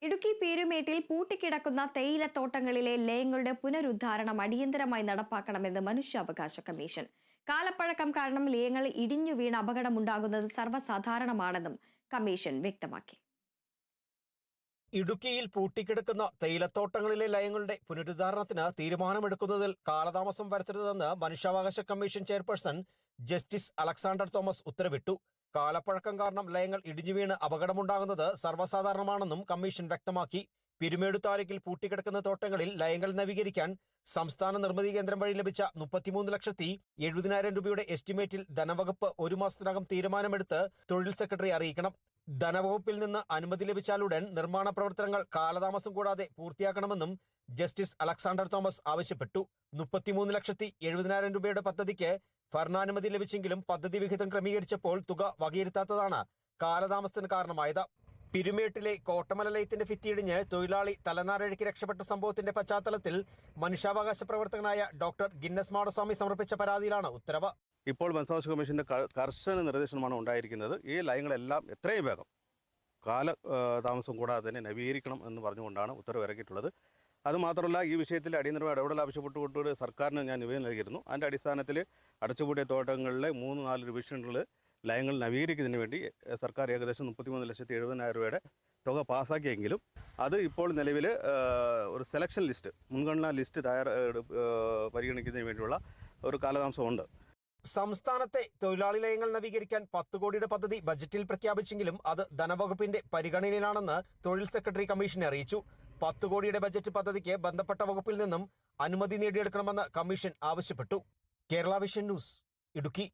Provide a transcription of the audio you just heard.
ഇടുക്കി പീരുമേട്ടിൽ പൂട്ടിക്കിടക്കുന്ന തേയിലത്തോട്ടങ്ങളിലെ ലയങ്ങളുടെ പുനരുദ്ധാരണം അടിയന്തരമായി നടപ്പാക്കണമെന്ന് മനുഷ്യാവകാശ കമ്മീഷൻ. കാലപ്പഴക്കം കാരണം ലയങ്ങൾ ഇടിഞ്ഞു വീണ് അപകടമുണ്ടാകുന്നത് സർവ്വസാധാരണമാണെന്നും കമ്മീഷൻ വ്യക്തമാക്കി. ഇടുക്കിയിൽ പൂട്ടിക്കിടക്കുന്ന തേയിലത്തോട്ടങ്ങളിലെ ലയങ്ങളുടെ പുനരുദ്ധാരണത്തിന് തീരുമാനമെടുക്കുന്നതിൽ കാലതാമസം വരുത്തരുതെന്ന് മനുഷ്യാവകാശ commission chairperson justice Alexander Thomas ഉത്തരവിട്ടു. കാലപ്പഴക്കം കാരണം ലയങ്ങൾ ഇടിഞ്ഞുവീണ് അപകടമുണ്ടാകുന്നത് സർവ്വസാധാരണമാണെന്നും കമ്മീഷൻ വ്യക്തമാക്കി. പീരുമേട് താലൂക്കിൽ പൂട്ടിക്കിടക്കുന്ന തോട്ടങ്ങളിൽ ലയങ്ങൾ നവീകരിക്കാൻ സംസ്ഥാന നിർമ്മിതി കേന്ദ്രം വഴി ലഭിച്ച 33,70,70,000 രൂപയുടെ എസ്റ്റിമേറ്റിൽ ധനവകുപ്പ് 1 മാസത്തിനകം തീരുമാനമെടുത്ത് തൊഴിൽ സെക്രട്ടറി അറിയിക്കണം. ധനവകുപ്പിൽ നിന്ന് അനുമതി ലഭിച്ചാലുടൻ നിർമ്മാണ പ്രവർത്തനങ്ങൾ കാലതാമസം കൂടാതെ പൂർത്തിയാക്കണമെന്നും ജസ്റ്റിസ് അലക്സാണ്ടർ തോമസ് ആവശ്യപ്പെട്ടു. 33,70,000 രൂപയുടെ പദ്ധതിക്ക് ഭരണാനുമതി ലഭിച്ചെങ്കിലും പദ്ധതി വിഹിതം ക്രമീകരിച്ചപ്പോൾ തുക വകയിരുത്താത്തതാണ് കാലതാമസത്തിന് കാരണമായത്. പീരുമേട്ടിലെ കോട്ടമല ലയത്തിന്റെ ഭിത്തിയിടിഞ്ഞ് തൊഴിലാളി തലനാരിഴയ്ക്ക് രക്ഷപ്പെട്ട സംഭവത്തിന്റെ പശ്ചാത്തലത്തിൽ മനുഷ്യാവകാശ പ്രവർത്തകനായ ഡോക്ടർ ഗിന്നസ് മാടസ്വാമി സമർപ്പിച്ച പരാതിയിലാണ് ഉത്തരവ്. ഇപ്പോൾ മനുഷ്യാവകാശ കമ്മീഷന്റെ കർശന നിർദ്ദേശമാണ് ഉണ്ടായിരിക്കുന്നത്. ഈ ലയങ്ങളെല്ലാം എത്രയും വേഗം താമസം കൂടാതെ തന്നെ നവീകരിക്കണം എന്ന് പറഞ്ഞുകൊണ്ടാണ് ഉത്തരവ് ഇറക്കിയിട്ടുള്ളത്. അതുമാത്രമല്ല, ഈ വിഷയത്തിൽ അടിയന്തരമായി ഇടപെടൽ ആവശ്യപ്പെട്ടുകൊണ്ട് സർക്കാരിന് ഞാൻ നിവേദനം നൽകിയിരുന്നു. അതിൻ്റെ അടിസ്ഥാനത്തിൽ അടച്ചുപൂട്ടിയ തോട്ടങ്ങളിലെ 3-4 ഡിവിഷനുകളിൽ ലയങ്ങൾ നവീകരിക്കുന്നതിന് വേണ്ടി സർക്കാർ ഏകദേശം 33,70,000 രൂപയുടെ തുക പാസ്സാക്കിയെങ്കിലും അത് ഇപ്പോൾ നിലവിൽ ഒരു സെലക്ഷൻ ലിസ്റ്റ്, മുൻഗണനാ ലിസ്റ്റ് പരിഗണിക്കുന്നതിന് വേണ്ടിയുള്ള ഒരു കാലതാമസമുണ്ട്. സംസ്ഥാനത്തെ തൊഴിലാളി ലയങ്ങൾ നവീകരിക്കാൻ 10 കോടിയുടെ പദ്ധതി ബജറ്റിൽ പ്രഖ്യാപിച്ചെങ്കിലും അത് ധനവകുപ്പിന്റെ പരിഗണനയിലാണെന്ന് തൊഴിൽ സെക്രട്ടറി കമ്മീഷനെ അറിയിച്ചു. 10 കോടിയുടെ ബജറ്റ് പദ്ധതിക്ക് ബന്ധപ്പെട്ട വകുപ്പിൽ നിന്നും അനുമതി നേടിയെടുക്കണമെന്ന് കമ്മീഷൻ ആവശ്യപ്പെട്ടു. Kerala vision news, Idukki.